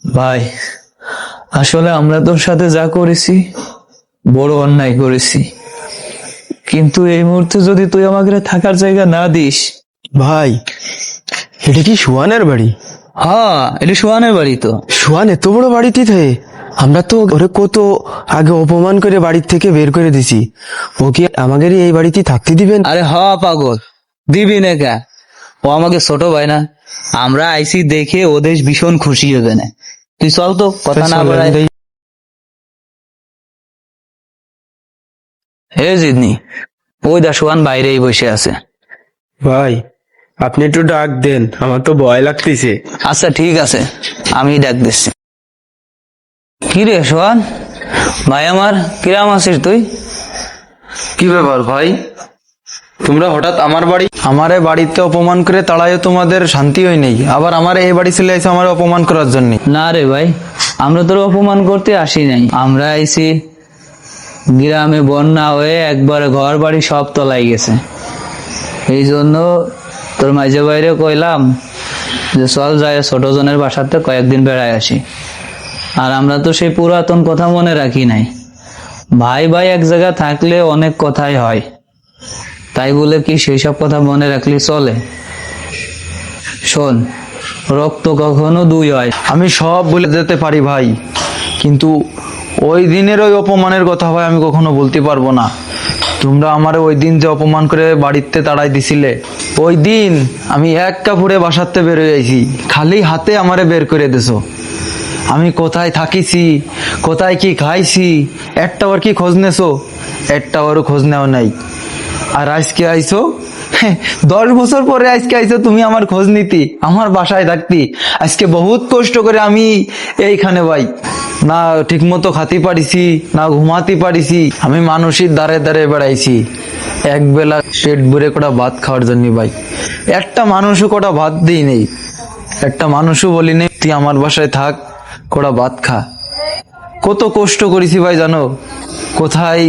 ভাই, আসলে আমরা তোর সাথে যা করেছি বড় অন্যায় করেছি, কিন্তু এই মুহূর্তে যদি তুই আমাকে থাকার জায়গা না দিস। ভাই, এটা কি সুহানের বাড়ি? হ্যাঁ, এটা সোহানের বাড়ি তো। সুহান এত বড় বাড়িতে থাকে? আমরা তো ওরে কত আগে অপমান করে বাড়ির থেকে বের করে দিছি। ও কি আমাদের এই বাড়িতে থাকতে দিবেন? আরে হ পাগল, দিবি না কা? ও আমাকে ছোট ভাই না? আমরা আইসি দেখে ওদের ভীষণ খুশি হবে না। তুই চল তো, কথা না বাড়াই। হে জিদনি, ওই দা সোহান বাইরেই বসে আছে। ভাই, আপনি একটু ডাক দেন, আমার তো ভয় লাগতেছে। আচ্ছা ঠিক আছে, আমি ডাক দিচ্ছি। কি রে সোহান ভাই আমার, কিরাম আছিস তুই? কি ব্যাপার ভাই, তোমরা হঠাৎ আমার বাড়ি? আমারে বাড়িতে অপমান করে তাড়ায় তোমাদের শান্তি হয় নেই, আবার আমার এই বাড়ি চলে আসে আমার অপমান করার জন্য। না রে ভাই, আমরা তোর অপমান করতে আসি নাই। আমরা আইছি গ্রামে বন্যা হয়ে একবারে ঘর বাড়ি সব তলাই গেছে। এই জন্য তোর মাঝে বাইরে কইলাম যে চল যায় ছোট জনের বাসাতে কয়েকদিন বেড়ায় আসি। আর আমরা তো সেই পুরাতন কথা মনে রাখি নাই। ভাই ভাই এক জায়গা থাকলে অনেক কথাই হয়, তাই বলে কি সেই সব কথা মনে রাখলে চলে? শোন, রক্ত কখনো দুই হয়। আমি সব বলে যেতে পারি ভাই, কিন্তু ওই দিনের ওই অপমানের কথা ভাই আমি কখনো বলতে পারবো না। তোমরা আমারে ওই দিন যে অপমান করে বাড়িতে তাড়াই দিছিলে, ওই দিন আমি এক কাপড়ে বাসাতে বের হয়ে আইছি, খালি হাতে আমারে বের করে দিছো। আমি কোথায় থাকিছি, কোথায় কি খাইছি, একটাবার কি খোঁজ নেছো? একটাবারও খোঁজ নেওয়া নাই। আর আজকে আইছো 10 বছর পরে আজকে আইছো তুমি আমার খোঁজ নিতি, আমার বাসায় থাকতি। আজকে বহুত কষ্ট করে আমি এইখানে ভাই, না ঠিক মতো খাতি পারিছি, না ঘুমাতে পারিছি। আমি মানুষের দ্বারে দ্বারে বেড়াইছি এক বেলা পেট ভরে কটা ভাত খাওয়ার জন্য ভাই। একটা মানুষও কটা ভাত দিই নেই, একটা মানুষও বলি নেই তুই আমার বাসায় থাক, কটা ভাত খা। কত কষ্ট করেছি ভাই জানো? কোথায়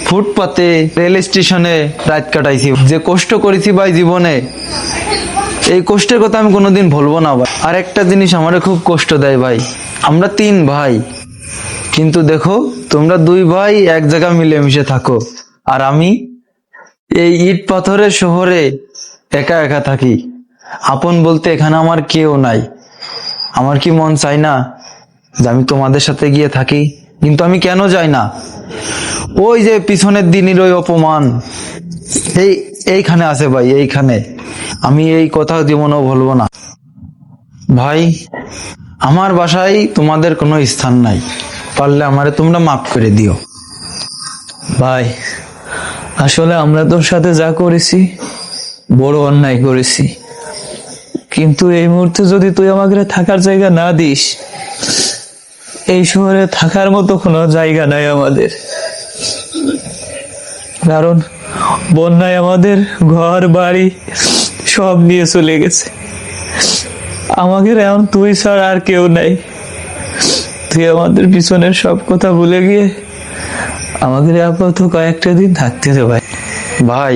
ফুটপাতে, রেল স্টেশনে রাত কাটাইছি। যে কষ্ট করেছি ভাই জীবনে, এই কষ্টের কথা আমি কোনোদিন ভুলবো না ভাই। আর একটা জিনিস আমারে খুব কষ্ট দেয় ভাই, আমরা 3 ভাই, কিন্তু দেখো তোমরা 2 ভাই এক জায়গায় মিলেমিশে থাকো, আর আমি এই ইট পাথরের শহরে একা একা থাকি। আপন বলতে এখানে আমার কেউ নাই। আমার কি মন চাই না যে আমি তোমাদের সাথে গিয়ে থাকি? কিন্তু আমি কেন যাই না? ওই যে পিছনের দিনের ওই অপমান এইখানে আছে ভাই, এইখানে। আমি এই কথা জীবনেও ভুলবো না ভাই। আমার বাসায় তোমাদের কোনো স্থান নাই, পারলে আমারে তোমরা মাফ করে দিও। ভাই, আসলে আমরা তোর সাথে যা করেছি বড় অন্যায় করেছি, কিন্তু এই মুহূর্তে যদি তুই আমাকে থাকার জায়গা না দিস, এই শহরে থাকার মতো কোনো জায়গা নাই আমাদের। কারণ বন্যায় আমাদের ঘর বাড়ি সব নিয়ে চলে গেছে। আমাদের এখন তুই ছাড়া আর কেউ নাই। তুই আমাদের পিছনের সব কথা ভুলে গিয়ে আমাদের আপাতত কয়েকটা দিন থাকতে দে ভাই। ভাই,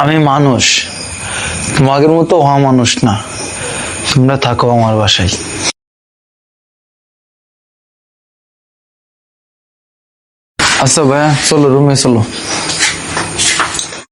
আমি মানুষ, তোমাদের মতো হওয়া মানুষ না। তোমরা থাকো আমার বাসায়। আচ্ছা ভাইয়া, চলো রুমে চলো।